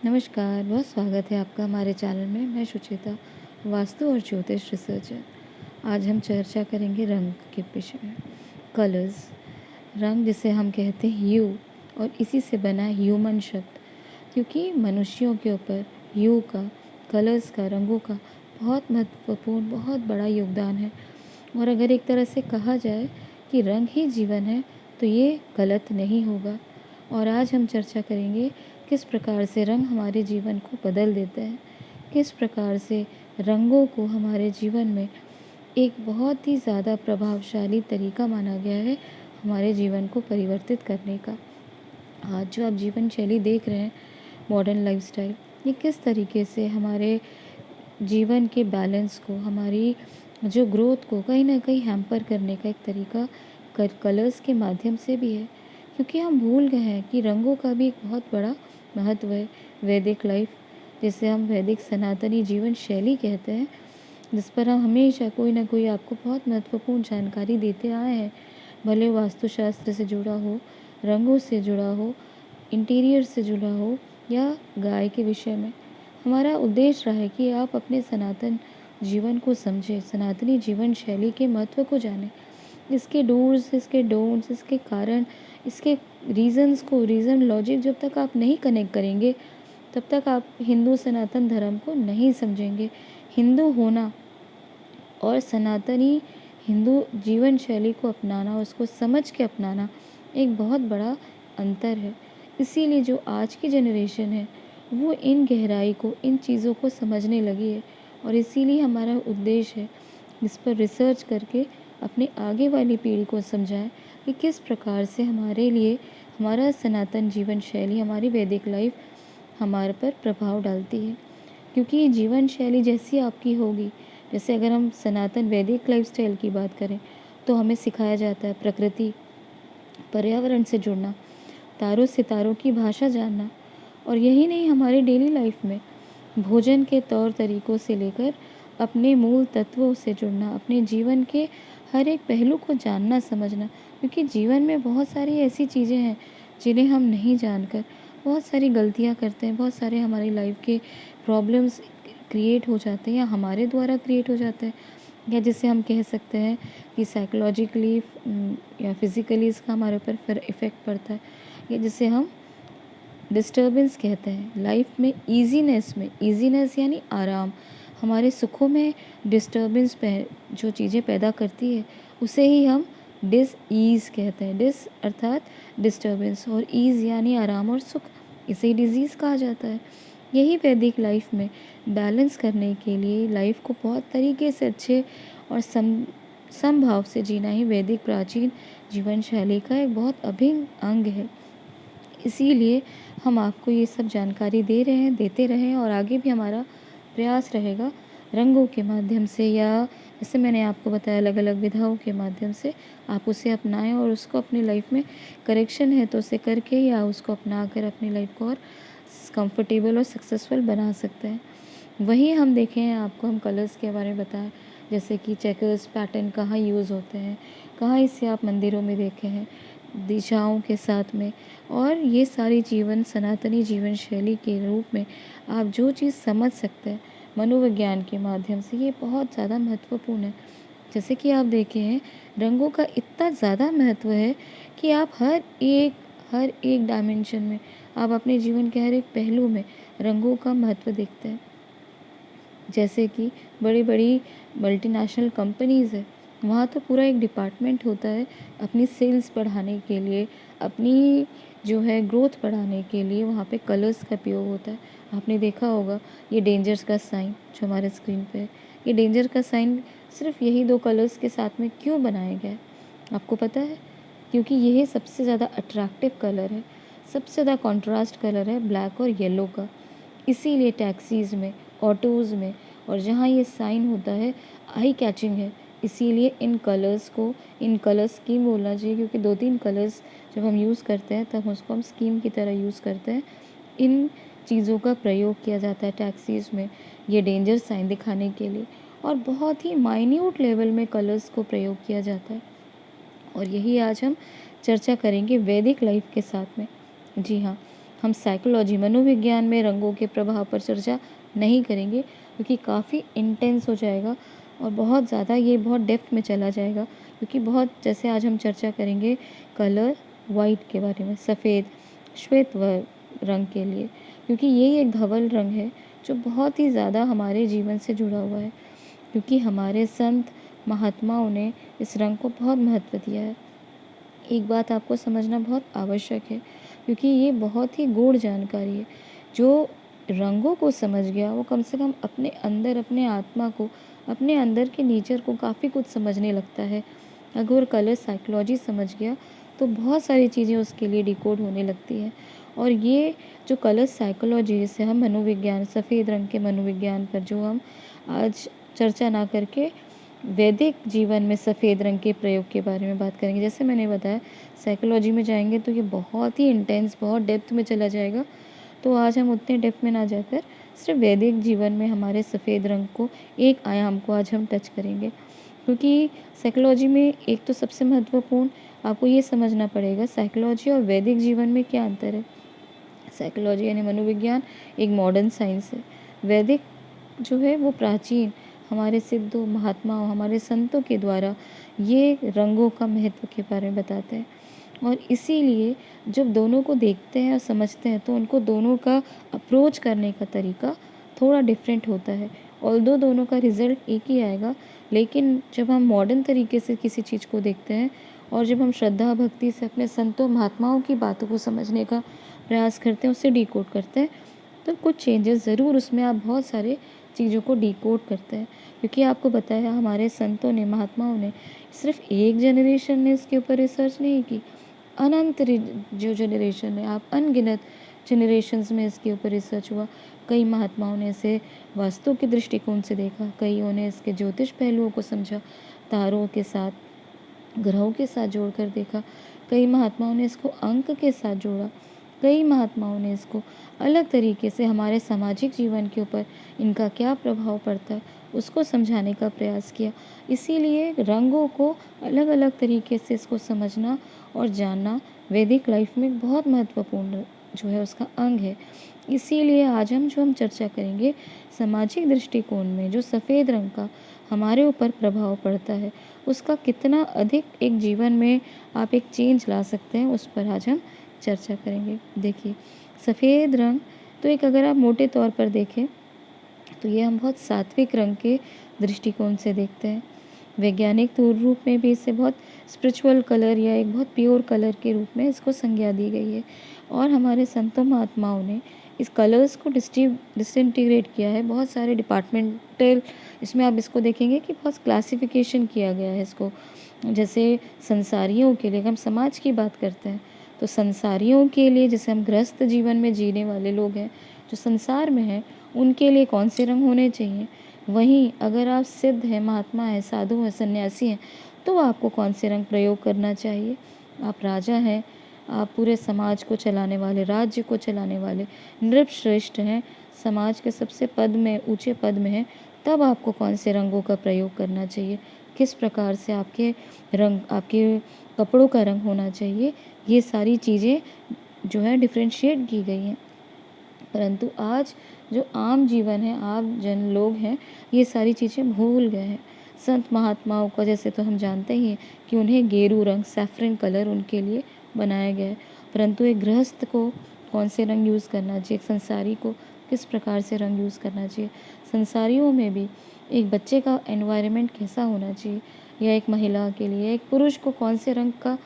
नमस्कार, बहुत स्वागत है आपका हमारे चैनल में। मैं सुचिता, वास्तु और ज्योतिष रिसर्चर। आज हम चर्चा करेंगे रंग के विषय में। कलर्स, रंग जिसे हम कहते हैं ह्यू, और इसी से बना है ह्यूमन शब्द, क्योंकि मनुष्यों के ऊपर ह्यू का, कलर्स का, रंगों का बहुत महत्वपूर्ण, बहुत बड़ा योगदान है। और अगर एक तरह से कहा जाए कि रंग ही जीवन है, तो ये गलत नहीं होगा। और आज हम चर्चा करेंगे किस प्रकार से रंग हमारे जीवन को बदल देते हैं, किस प्रकार से रंगों को हमारे जीवन में एक बहुत ही ज़्यादा प्रभावशाली तरीका माना गया है हमारे जीवन को परिवर्तित करने का। आज जो आप जीवन शैली देख रहे हैं, मॉडर्न लाइफस्टाइल, ये किस तरीके से हमारे जीवन के बैलेंस को, हमारी जो ग्रोथ को कहीं ना कहीं हैम्पर करने का एक तरीका कलर्स के माध्यम से भी है। क्योंकि हम भूल गए हैं कि रंगों का भी एक बहुत बड़ा महत्व है। वैदिक लाइफ, जिसे हम वैदिक सनातनी जीवन शैली कहते हैं, जिस पर हम हमेशा कोई ना कोई आपको बहुत महत्वपूर्ण जानकारी देते आए हैं, भले वास्तुशास्त्र से जुड़ा हो, रंगों से जुड़ा हो, इंटीरियर से जुड़ा हो, या गाय के विषय में। हमारा उद्देश्य रहा है कि आप अपने सनातन जीवन को समझें, सनातनी जीवन शैली के महत्व को जानें, इसके डूज, इसके डोंट्स, इसके कारण, इसके रीज़न लॉजिक जब तक आप नहीं कनेक्ट करेंगे, तब तक आप हिंदू सनातन धर्म को नहीं समझेंगे। हिंदू होना और सनातनी हिंदू जीवन शैली को अपनाना, उसको समझ के अपनाना, एक बहुत बड़ा अंतर है। इसीलिए जो आज की जनरेशन है, वो इन गहराई को, इन चीज़ों को समझने लगी है। और इसीलिए हमारा उद्देश्य है इस पर रिसर्च करके अपने आगे वाली पीढ़ी को समझाएं कि किस प्रकार से हमारे लिए हमारा सनातन जीवन शैली, हमारी वैदिक लाइफ हमारे पर प्रभाव डालती है। क्योंकि जीवन शैली जैसी आपकी होगी, जैसे अगर हम सनातन वैदिक लाइफस्टाइल की बात करें, तो हमें सिखाया जाता है प्रकृति, पर्यावरण से जुड़ना, तारों सितारों की भाषा जानना। और यही नहीं, हमारी डेली लाइफ में भोजन के तौर तरीकों से लेकर अपने मूल तत्वों से जुड़ना, अपने जीवन के हर एक पहलू को जानना, समझना। क्योंकि जीवन में बहुत सारी ऐसी चीज़ें हैं जिन्हें हम नहीं जानकर बहुत सारी गलतियां करते हैं, बहुत सारे हमारी लाइफ के प्रॉब्लम्स क्रिएट हो जाते हैं, या हमारे द्वारा क्रिएट हो जाते हैं, या जिसे हम कह सकते हैं कि साइकोलॉजिकली या फिज़िकली इसका हमारे ऊपर फिर इफ़ेक्ट पड़ता है, या जिसे हम डिस्टर्बेंस कहते हैं। लाइफ में ईजीनेस यानी आराम, हमारे सुखों में डिस्टर्बेंस जो चीज़ें पैदा करती है, उसे ही हम डिस ईज़ कहते हैं। डिस अर्थात डिस्टर्बेंस, और ईज़ यानी आराम और सुख, इसे ही डिजीज़ कहा जाता है। यही वैदिक लाइफ में बैलेंस करने के लिए लाइफ को बहुत तरीके से अच्छे और समभाव से जीना ही वैदिक प्राचीन जीवन शैली का एक बहुत अभिन्न अंग है। इसीलिए हम आपको ये सब जानकारी दे रहे हैं, देते रहें, और आगे भी हमारा प्रयास रहेगा रंगों के माध्यम से, या जैसे मैंने आपको बताया अलग अलग विधाओं के माध्यम से आप उसे अपनाएं और उसको अपनी लाइफ में करेक्शन है तो उसे करके, या उसको अपना कर अपनी लाइफ को और कंफर्टेबल और सक्सेसफुल बना सकते हैं। वहीं हम देखें, आपको हम कलर्स के बारे में बताएं, जैसे कि चेकर्स पैटर्न कहाँ यूज़ होते हैं, कहाँ इसे आप मंदिरों में देखे हैं दिशाओं के साथ में। और ये सारी सनातनी जीवन शैली के रूप में आप जो चीज़ समझ सकते हैं मनोविज्ञान के माध्यम से, ये बहुत ज़्यादा महत्वपूर्ण है। जैसे कि आप देखे हैं, रंगों का इतना ज़्यादा महत्व है कि आप हर एक डायमेंशन में, आप अपने जीवन के हर एक पहलू में रंगों का महत्व देखते हैं। जैसे कि बड़ी बड़ी मल्टीनेशनल कंपनीज़ है, वहाँ तो पूरा एक डिपार्टमेंट होता है अपनी सेल्स बढ़ाने के लिए, अपनी जो है ग्रोथ बढ़ाने के लिए, वहाँ पे कलर्स का उपयोग होता है। आपने देखा होगा ये डेंजर्स का साइन जो हमारे स्क्रीन पे है, ये डेंजर का साइन सिर्फ यही दो कलर्स के साथ में क्यों बनाया गया है, आपको पता है? क्योंकि यही सबसे ज़्यादा अट्रैक्टिव कलर है, सबसे ज़्यादा कॉन्ट्रास्ट कलर है ब्लैक और येलो का। इसीलिए टैक्सीज़ में, ऑटोज़ में, और जहाँ ये साइन होता है, आई कैचिंग है। इसीलिए इन कलर स्कीम बोलना चाहिए, क्योंकि 2-3 कलर्स जब हम यूज़ करते हैं तब उसको हम स्कीम की तरह यूज़ करते हैं। इन चीज़ों का प्रयोग किया जाता है टैक्सीज़ में ये डेंजर साइन दिखाने के लिए, और बहुत ही माइन्यूट लेवल में कलर्स को प्रयोग किया जाता है। और यही आज हम चर्चा करेंगे वैदिक लाइफ के साथ में। जी हाँ, हम साइकोलॉजी मनोविज्ञान में रंगों के प्रभाव पर चर्चा नहीं करेंगे, क्योंकि काफ़ी इंटेंस हो जाएगा और बहुत ज़्यादा ये बहुत डेप्थ में चला जाएगा। क्योंकि बहुत जैसे आज हम चर्चा करेंगे कलर वाइट के बारे में, सफ़ेद श्वेत रंग के लिए, क्योंकि ये एक धवल रंग है जो बहुत ही ज़्यादा हमारे जीवन से जुड़ा हुआ है, क्योंकि हमारे संत महात्माओं ने इस रंग को बहुत महत्व दिया है। एक बात आपको समझना बहुत आवश्यक है, क्योंकि ये बहुत ही गूढ़ जानकारी है। जो रंगों को समझ गया वो कम से कम अपने अंदर, अपने आत्मा को, अपने अंदर के नेचर को काफ़ी कुछ समझने लगता है। अगर कलर साइकोलॉजी समझ गया तो बहुत सारी चीज़ें उसके लिए डिकोड होने लगती हैं। और ये जो कलर साइकोलॉजी, जिसे हम मनोविज्ञान, सफ़ेद रंग के मनोविज्ञान पर जो हम आज चर्चा ना करके वैदिक जीवन में सफ़ेद रंग के प्रयोग के बारे में बात करेंगे। जैसे मैंने बताया साइकोलॉजी में जाएंगे तो ये बहुत ही इंटेंस, बहुत डेप्थ में चला जाएगा। तो आज हम उतने डेप्थ में ना जाकर सिर्फ वैदिक जीवन में हमारे सफ़ेद रंग को, एक आयाम को आज हम टच करेंगे। क्योंकि साइकोलॉजी में एक तो सबसे महत्वपूर्ण आपको ये समझना पड़ेगा, साइकोलॉजी और वैदिक जीवन में क्या अंतर है। साइकोलॉजी यानी मनोविज्ञान एक मॉडर्न साइंस है। वैदिक जो है वो प्राचीन, हमारे सिद्धों, महात्माओं, हमारे संतों के द्वारा ये रंगों का महत्व के बारे में बताते हैं। और इसीलिए जब दोनों को देखते हैं और समझते हैं तो उनको दोनों का अप्रोच करने का तरीका थोड़ा डिफरेंट होता है। ऑल्दो दोनों का रिज़ल्ट एक ही आएगा, लेकिन जब हम मॉडर्न तरीके से किसी चीज़ को देखते हैं और जब हम श्रद्धा भक्ति से अपने संतों महात्माओं की बातों को समझने का प्रयास करते हैं, उसे डिकोड करते हैं, तो कुछ चेंजेस ज़रूर उसमें आप बहुत सारे चीज़ों को डिकोड करते हैं। क्योंकि आपको बताया हमारे संतों ने, महात्माओं ने सिर्फ एक जनरेशन ने इसके ऊपर रिसर्च नहीं की, अनंत जो जनरेशन है, आप अनगिनत जनरेशन्स में इसके ऊपर रिसर्च हुआ। कई महात्माओं ने इसे वास्तु के दृष्टिकोण से देखा, कईयों ने इसके ज्योतिष पहलुओं को समझा, तारों के साथ, ग्रहों के साथ जोड़कर देखा। कई महात्माओं ने इसको अंक के साथ जोड़ा, कई महात्माओं ने इसको अलग तरीके से हमारे सामाजिक जीवन के ऊपर इनका क्या प्रभाव पड़ता है उसको समझाने का प्रयास किया। इसीलिए रंगों को अलग अलग तरीके से इसको समझना और जानना वैदिक लाइफ में बहुत महत्वपूर्ण जो है उसका अंग है। इसीलिए आज हम चर्चा करेंगे सामाजिक दृष्टिकोण में जो सफ़ेद रंग का हमारे ऊपर प्रभाव पड़ता है, उसका कितना अधिक एक जीवन में आप एक चेंज ला सकते हैं, उस पर आज हम चर्चा करेंगे। देखिए, सफ़ेद रंग तो एक, अगर आप मोटे तौर पर देखें तो ये हम बहुत सात्विक रंग के दृष्टिकोण से देखते हैं। वैज्ञानिक तौर रूप में भी इसे बहुत स्पिरिचुअल कलर या एक बहुत प्योर कलर के रूप में इसको संज्ञा दी गई है। और हमारे संतों महात्माओं ने इस कलर्स को डिसइंटीग्रेट किया है। बहुत सारे डिपार्टमेंटल, इसमें आप इसको देखेंगे कि बहुत क्लासिफिकेशन किया गया है इसको। जैसे संसारियों के लिए, हम समाज की बात करते हैं तो संसारियों के लिए, जैसे हम गृहस्थ जीवन में जीने वाले लोग हैं जो संसार में हैं, उनके लिए कौन से रंग होने चाहिए। वहीं अगर आप सिद्ध हैं, महात्मा हैं, साधु हैं, सन्यासी हैं, तो आपको कौन से रंग प्रयोग करना चाहिए। आप राजा हैं, आप पूरे समाज को चलाने वाले, राज्य को चलाने वाले नृपश्रेष्ठ हैं, समाज के सबसे पद में, ऊंचे पद में हैं, तब आपको कौन से रंगों का प्रयोग करना चाहिए, किस प्रकार से आपके रंग, आपके कपड़ों का रंग होना चाहिए, ये सारी चीज़ें जो है डिफ्रेंशिएट की गई हैं। परंतु आज जो आम जीवन है, आम जन लोग हैं, ये सारी चीज़ें भूल गए हैं। संत महात्माओं का जैसे तो हम जानते ही हैं कि उन्हें गेरू रंग, सैफरन कलर उनके लिए बनाया गया है। परंतु एक गृहस्थ को कौन से रंग यूज़ करना चाहिए, एक संसारी को किस प्रकार से रंग यूज़ करना चाहिए, संसारियों में भी एक बच्चे का एनवायरनमेंट कैसा होना चाहिए, या एक महिला के लिए, एक पुरुष को कौन से रंग का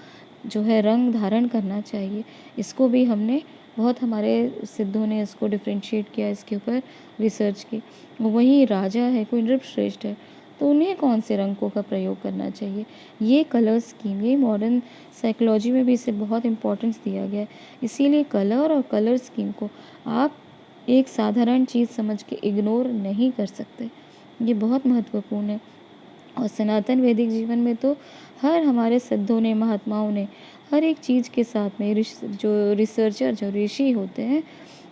जो है रंग धारण करना चाहिए, इसको भी हमने बहुत, हमारे सिद्धों ने इसको डिफ्रेंशिएट किया, इसके ऊपर रिसर्च की। वहीं राजा है, कोई नृपश्रेष्ठ है, तो उन्हें कौन से रंगों का प्रयोग करना चाहिए। ये कलर स्कीम, ये मॉडर्न साइकोलॉजी में भी इसे बहुत इम्पोर्टेंस दिया गया है। इसीलिए कलर और कलर स्कीम को आप एक साधारण चीज़ समझ के इग्नोर नहीं कर सकते, ये बहुत महत्वपूर्ण है। और सनातन वैदिक जीवन में तो हर हमारे सिद्धों ने, महात्माओं ने हर एक चीज़ के साथ में जो रिसर्चर, जो ऋषि होते हैं,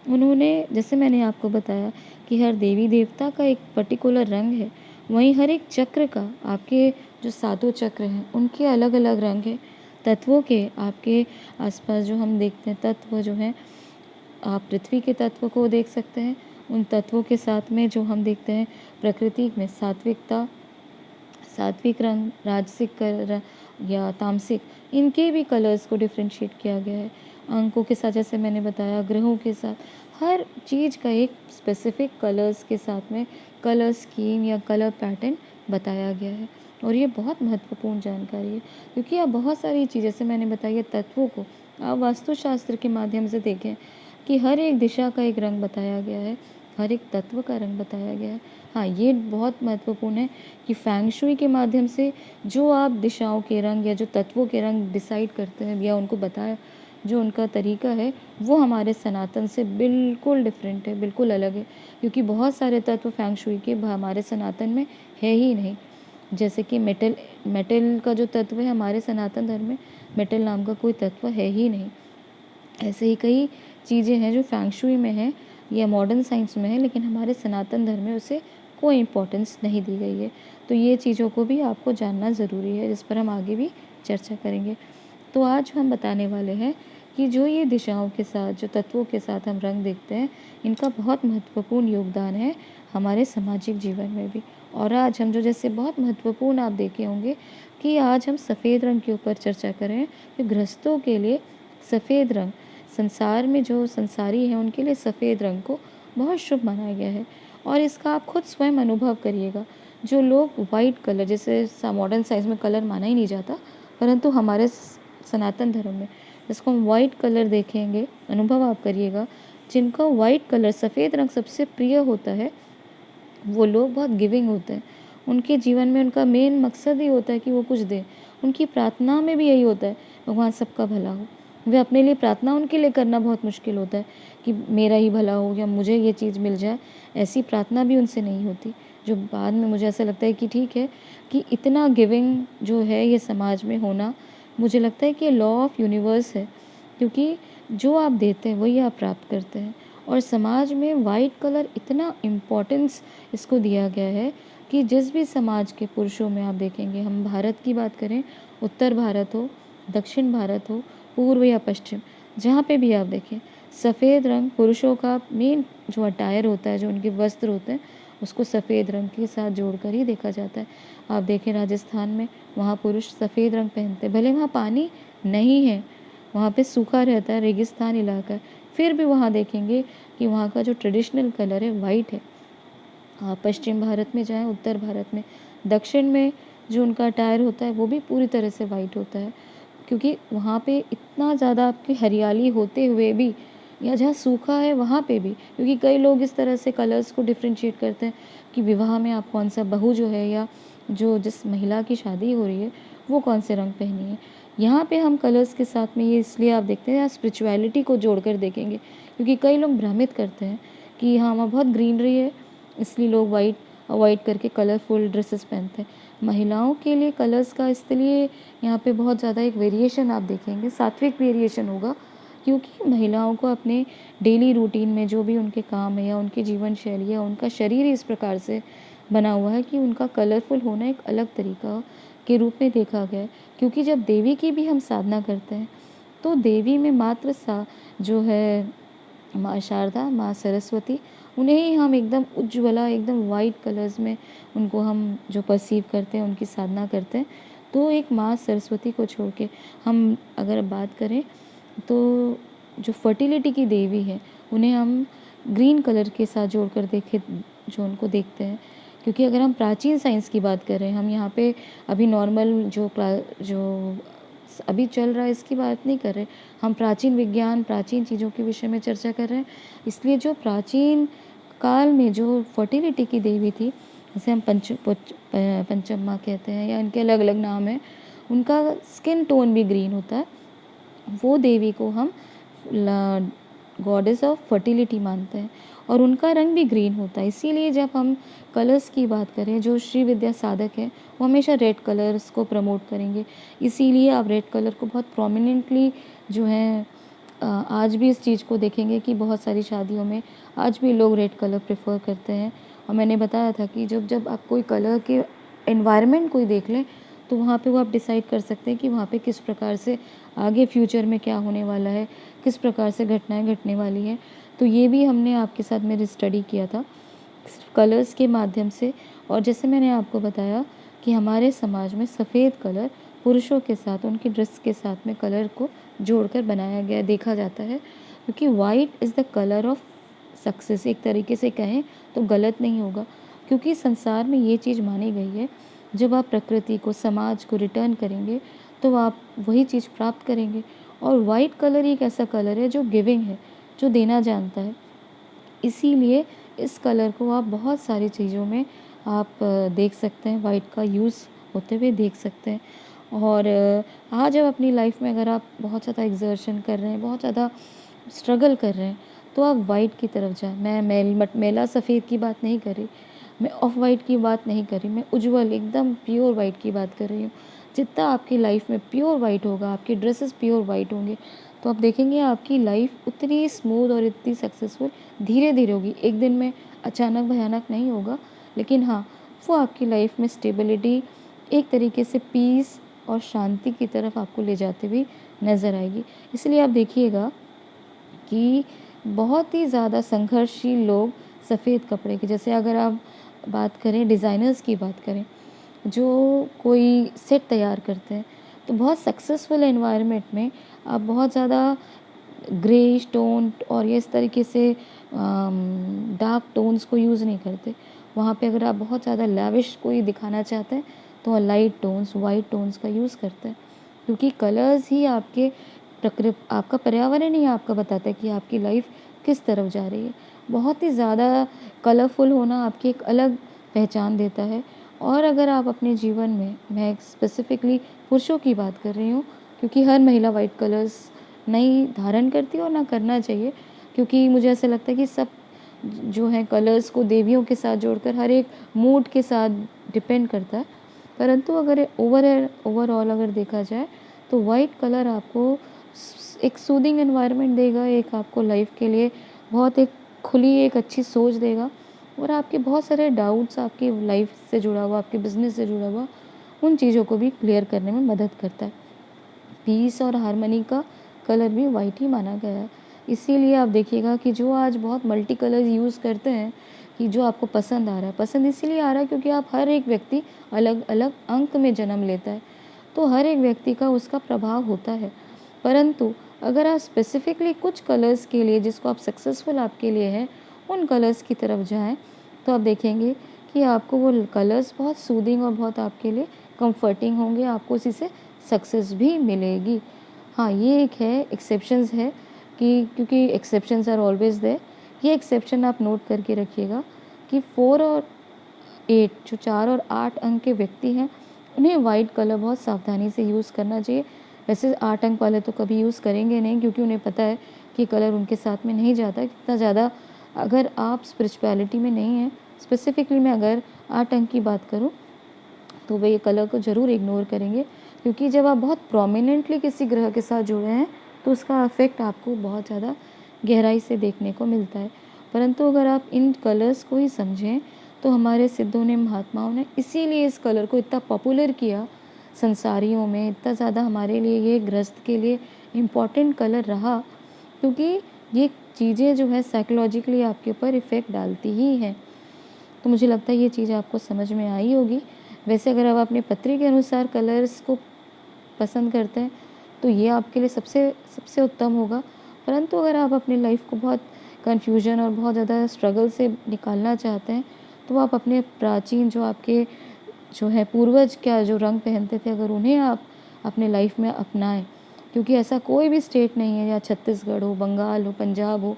उन्होंने, जैसे मैंने आपको बताया कि हर देवी देवता का एक पर्टिकुलर रंग है, वहीं हर एक चक्र का, आपके जो सातों चक्र हैं उनके अलग अलग रंग है। तत्वों के, आपके आसपास जो हम देखते हैं तत्व जो हैं, आप पृथ्वी के तत्व को देख सकते हैं। उन तत्वों के साथ में जो हम देखते हैं प्रकृति में सात्विकता, सात्विक रंग, राजसिक या तामसिक, इनके भी कलर्स को डिफ्रेंशिएट किया गया है। अंकों के साथ, जैसे मैंने बताया, ग्रहों के साथ, हर चीज़ का एक स्पेसिफिक कलर्स के साथ में कलर स्कीम या कलर पैटर्न बताया गया है। और ये बहुत महत्वपूर्ण जानकारी है, क्योंकि आप बहुत सारी चीज़, जैसे मैंने बताया, तत्वों को आप वास्तुशास्त्र के माध्यम से देखें कि हर एक दिशा का एक रंग बताया गया है, हर एक तत्व का रंग बताया गया है। हाँ, ये बहुत महत्वपूर्ण है कि फेंग शुई के माध्यम से जो आप दिशाओं के रंग या जो तत्वों के रंग डिसाइड करते हैं या उनको बताया, जो उनका तरीका है, वो हमारे सनातन से बिल्कुल डिफरेंट है, बिल्कुल अलग है। क्योंकि बहुत सारे तत्व फेंग शुई के हमारे सनातन में है ही नहीं। जैसे कि मेटल का जो तत्व है हमारे सनातन धर्म में, मेटल नाम का कोई तत्व है ही नहीं। ऐसे ही कई चीज़ें हैं जो फेंग शुई में है या मॉडर्न साइंस में है, लेकिन हमारे सनातन धर्म में उसे कोई इम्पोर्टेंस नहीं दी गई है। तो ये चीज़ों को भी आपको जानना ज़रूरी है, जिस पर हम आगे भी चर्चा करेंगे। तो आज हम बताने वाले हैं कि जो ये दिशाओं के साथ, जो तत्वों के साथ हम रंग देखते हैं, इनका बहुत महत्वपूर्ण योगदान है हमारे सामाजिक जीवन में भी। और आज हम जो, जैसे बहुत महत्वपूर्ण आप देखे होंगे कि आज हम सफ़ेद रंग के ऊपर चर्चा करें, कि गृहस्थों के लिए सफ़ेद रंग, संसार में जो संसारी हैं उनके लिए सफ़ेद रंग को बहुत शुभ माना गया है। और इसका आप खुद स्वयं अनुभव करिएगा। जो लोग वाइट कलर, जैसे मॉडर्न साइंस में कलर माना ही नहीं जाता, परंतु हमारे सनातन धर्म में जिसको हम वाइट कलर देखेंगे, अनुभव आप करिएगा, जिनका वाइट कलर, सफ़ेद रंग सबसे प्रिय होता है, वो लोग बहुत गिविंग होते हैं। उनके जीवन में उनका मेन मकसद ही होता है कि वो कुछ दें। उनकी प्रार्थना में भी यही होता है, भगवान सबका भला हो। वे अपने लिए प्रार्थना उनके लिए करना बहुत मुश्किल होता है कि मेरा ही भला हो या मुझे ये चीज़ मिल जाए, ऐसी प्रार्थना भी उनसे नहीं होती। जो बाद में मुझे ऐसा लगता है कि ठीक है कि इतना गिविंग जो है ये समाज में होना, मुझे लगता है कि ये लॉ ऑफ यूनिवर्स है, क्योंकि जो आप देते हैं वही आप प्राप्त करते हैं। और समाज में वाइट कलर इतना इम्पोर्टेंस इसको दिया गया है कि जिस भी समाज के पुरुषों में आप देखेंगे, हम भारत की बात करें, उत्तर भारत हो, दक्षिण भारत हो, पूर्व या पश्चिम, जहाँ पे भी आप देखें, सफ़ेद रंग पुरुषों का मेन जो अटायर होता है, जो उनके वस्त्र होते हैं, उसको सफ़ेद रंग के साथ जोड़कर ही देखा जाता है। आप देखें राजस्थान में, वहाँ पुरुष सफ़ेद रंग पहनते हैं, भले वहाँ पानी नहीं है, वहाँ पे सूखा रहता है, रेगिस्तान इलाका है, फिर भी वहाँ देखेंगे कि वहाँ का जो ट्रेडिशनल कलर है वाइट है। आप पश्चिम भारत में जाएं, उत्तर भारत में, दक्षिण में जो उनका अटायर होता है वो भी पूरी तरह से वाइट होता है, क्योंकि वहाँ पे इतना ज़्यादा आपकी हरियाली होते हुए भी, या जहाँ सूखा है वहाँ पे भी, क्योंकि कई लोग इस तरह से कलर्स को डिफ्रेंशिएट करते हैं कि विवाह में आप कौन सा, बहू जो है या जो जिस महिला की शादी हो रही है वो कौन से रंग पहनी है। यहाँ पे हम कलर्स के साथ में ये इसलिए आप देखते हैं, स्पिरिचुअलिटी को जोड़कर देखेंगे, क्योंकि कई लोग भ्रमित करते हैं कि हाँ वहाँ बहुत ग्रीनरी है इसलिए लोग वाइट अवॉइड करके कलरफुल ड्रेसेस पहनते हैं। महिलाओं के लिए कलर्स का इसलिए यहाँ पे बहुत ज़्यादा एक वेरिएशन आप देखेंगे, सात्विक वेरिएशन होगा, क्योंकि महिलाओं को अपने डेली रूटीन में जो भी उनके काम है या उनकी जीवन शैली है, उनका शरीर इस प्रकार से बना हुआ है कि उनका कलरफुल होना एक अलग तरीका के रूप में देखा गया है। क्योंकि जब देवी की भी हम साधना करते हैं, तो देवी में मात्र जो है माँ शारदा, माँ सरस्वती, उन्हें ही हम एकदम उज्ज्वला, एकदम वाइट कलर्स में उनको हम जो परसीव करते हैं, उनकी साधना करते हैं। तो एक माँ सरस्वती को छोड़ के हम अगर बात करें, तो जो फर्टिलिटी की देवी है उन्हें हम ग्रीन कलर के साथ जोड़कर देखें, जो उनको देखते हैं। क्योंकि अगर हम प्राचीन साइंस की बात करें, हम यहाँ पे अभी नॉर्मल जो अभी चल रहा है इसकी बात नहीं कर रहे, हम प्राचीन विज्ञान, प्राचीन चीज़ों के विषय में चर्चा कर रहे हैं। इसलिए जो प्राचीन काल में जो फर्टिलिटी की देवी थी, जिसे हम पंचम्मा कहते हैं या इनके अलग अलग नाम हैं, उनका स्किन टोन भी ग्रीन होता है। वो देवी को हम गॉडेस ऑफ फर्टिलिटी मानते हैं और उनका रंग भी ग्रीन होता है। इसीलिए जब हम कलर्स की बात करें, जो श्री विद्या साधक है वो हमेशा रेड कलर्स को प्रमोट करेंगे। इसीलिए आप रेड कलर को बहुत प्रोमिनेंटली जो है आज भी इस चीज़ को देखेंगे कि बहुत सारी शादियों में आज भी लोग रेड कलर प्रेफर करते हैं। और मैंने बताया था कि जब जब आप कोई कलर के एनवायरनमेंट कोई देख लें, तो वहाँ पे वो आप डिसाइड कर सकते हैं कि वहाँ पे किस प्रकार से आगे फ्यूचर में क्या होने वाला है, किस प्रकार से घटनाएं घटने वाली हैं। तो ये भी हमने आपके साथ मेरे स्टडी किया था कलर्स के माध्यम से। और जैसे मैंने आपको बताया कि हमारे समाज में सफ़ेद कलर पुरुषों के साथ उनकी ड्रेस के साथ में कलर को जोड़कर बनाया गया देखा जाता है, क्योंकि white is the colour of success. एक तरीके से कहें तो गलत नहीं होगा, क्योंकि संसार में ये चीज़ मानी गई है, जब आप प्रकृति को समाज को रिटर्न करेंगे तो आप वही चीज़ प्राप्त करेंगे। और वाइट कलर एक ऐसा कलर है जो गिविंग है, जो देना जानता है। इसीलिए इस कलर को आप बहुत सारी चीज़ों में आप देख सकते हैं, वाइट का यूज़ होते हुए देख सकते हैं। और आज अब अपनी लाइफ में अगर आप बहुत ज़्यादा एक्सर्शन कर रहे हैं, बहुत ज़्यादा स्ट्रगल कर रहे हैं, तो आप वाइट की तरफ जाएं। मैं मेला सफ़ेद की बात नहीं कर रही, मैं ऑफ वाइट की बात नहीं कर रही, मैं उज्जवल एकदम प्योर वाइट की बात कर रही हूँ। जितना आपकी लाइफ में प्योर वाइट होगा, आपके ड्रेसेस प्योर वाइट होंगे, तो आप देखेंगे आपकी लाइफ उतनी स्मूथ और इतनी सक्सेसफुल धीरे धीरे होगी। एक दिन में अचानक भयानक नहीं होगा, लेकिन हाँ, वो आपकी लाइफ में स्टेबिलिटी, एक तरीके से पीस और शांति की तरफ आपको ले जाते हुए नज़र आएगी। इसलिए आप देखिएगा कि बहुत ही ज़्यादा संघर्षशील लोग सफ़ेद कपड़े के, जैसे अगर आप बात करें डिज़ाइनर्स की बात करें, जो कोई सेट तैयार करते हैं, तो बहुत सक्सेसफुल एनवायरनमेंट में आप बहुत ज़्यादा ग्रेइश टोन और ये इस तरीके से डार्क टोन्स को यूज़ नहीं करते। वहाँ पे अगर आप बहुत ज़्यादा लैविश कोई दिखाना चाहते हैं तो लाइट टोन्स, वाइट टोन्स का यूज़ करते हैं, क्योंकि कलर्स ही आपका पर्यावरण ही आपका बताता है कि आपकी लाइफ किस तरफ जा रही है। बहुत ही ज़्यादा कलरफुल होना आपकी एक अलग पहचान देता है। और अगर आप अपने जीवन में, मैं स्पेसिफिकली पुरुषों की बात कर रही हूँ, क्योंकि हर महिला वाइट कलर्स नहीं धारण करती और ना करना चाहिए, क्योंकि मुझे ऐसा लगता है कि सब जो है कलर्स को देवियों के साथ जोड़कर हर एक मूड के साथ डिपेंड करता है। परंतु अगर ओवरऑल अगर देखा जाए तो वाइट कलर आपको एक सूदिंग एनवायरनमेंट देगा, एक आपको लाइफ के लिए बहुत एक खुली एक अच्छी सोच देगा, और आपके बहुत सारे डाउट्स आपकी लाइफ से जुड़ा हुआ, आपके बिजनेस से जुड़ा हुआ, उन चीज़ों को भी क्लियर करने में मदद करता है। पीस और हार्मनी का कलर भी वाइट ही माना गया है। इसीलिए आप देखिएगा कि जो आज बहुत मल्टी कलर्स यूज़ करते हैं, कि जो आपको पसंद आ रहा है, पसंद इसीलिए आ रहा है क्योंकि आप हर एक व्यक्ति अलग अलग अंक में जन्म लेता है, तो हर एक व्यक्ति का उसका प्रभाव होता है। परंतु अगर आप स्पेसिफिकली कुछ कलर्स के लिए, जिसको आप सक्सेसफुल आपके लिए है, उन कलर्स की तरफ जाएं, तो आप देखेंगे कि आपको वो कलर्स बहुत सूदिंग और बहुत आपके लिए कंफर्टिंग होंगे, आपको उसी से सक्सेस भी मिलेगी। हाँ, ये एक है, एक्सेप्शंस है, कि क्योंकि एक्सेप्शंस आर ऑलवेज देयर। ये एक्सेप्शन आप नोट करके रखिएगा कि 4 और 8, जो 4 और 8 अंक के व्यक्ति हैं, उन्हें वाइट कलर बहुत सावधानी से यूज़ करना चाहिए। वैसे 8 अंक वाले तो कभी यूज़ करेंगे नहीं, क्योंकि उन्हें पता है कि कलर उनके साथ में नहीं जाता कितना ज़्यादा। अगर आप स्पिरिचुअलिटी में नहीं हैं, स्पेसिफिकली मैं अगर 8 अंक की बात करूँ, तो वे ये कलर को ज़रूर इग्नोर करेंगे, क्योंकि जब आप बहुत प्रोमिनेंटली किसी ग्रह के साथ जुड़े हैं तो उसका इफ़ेक्ट आपको बहुत ज़्यादा गहराई से देखने को मिलता है। परंतु अगर आप इन कलर्स को ही समझें, तो हमारे सिद्धों ने, महात्माओं ने इसीलिए इस कलर को इतना पॉपुलर किया संसारियों में, इतना ज़्यादा हमारे लिए ये गृहस्थ के लिए इम्पॉर्टेंट कलर रहा, क्योंकि ये चीज़ें जो है साइकोलॉजिकली आपके ऊपर इफ़ेक्ट डालती ही हैं। तो मुझे लगता है ये चीज़ आपको समझ में आई होगी। वैसे अगर आप अपने पत्री के अनुसार कलर्स को पसंद करते हैं, तो ये आपके लिए सबसे सबसे उत्तम होगा। परंतु अगर आप अपनी लाइफ को बहुत कन्फ्यूजन और बहुत ज़्यादा स्ट्रगल से निकालना चाहते हैं, तो आप अपने प्राचीन जो आपके जो है पूर्वज क्या जो रंग पहनते थे, अगर उन्हें आप अपने लाइफ में अपनाएं, क्योंकि ऐसा कोई भी स्टेट नहीं है, या छत्तीसगढ़ हो, बंगाल हो, पंजाब हो,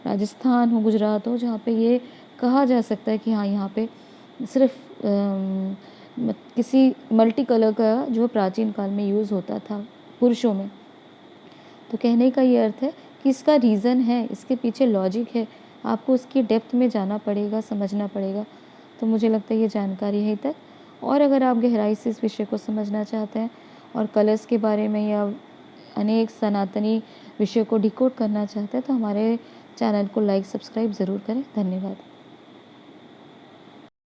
राजस्थान हो, गुजरात हो, जहाँ पे ये कहा जा सकता है कि हाँ, यहाँ पे सिर्फ किसी मल्टी कलर का जो प्राचीन काल में यूज़ होता था पुरुषों में। तो कहने का ये अर्थ है कि इसका रीज़न है, इसके पीछे लॉजिक है, आपको उसकी डेप्थ में जाना पड़ेगा, समझना पड़ेगा। तो मुझे लगता है ये जानकारी यहीं तक। और अगर आप गहराई से इस विषय को समझना चाहते हैं और कलर्स के बारे में या अनेक सनातनी विषयों को डिकोड करना चाहते हैं, तो हमारे चैनल को लाइक सब्सक्राइब ज़रूर करें। धन्यवाद।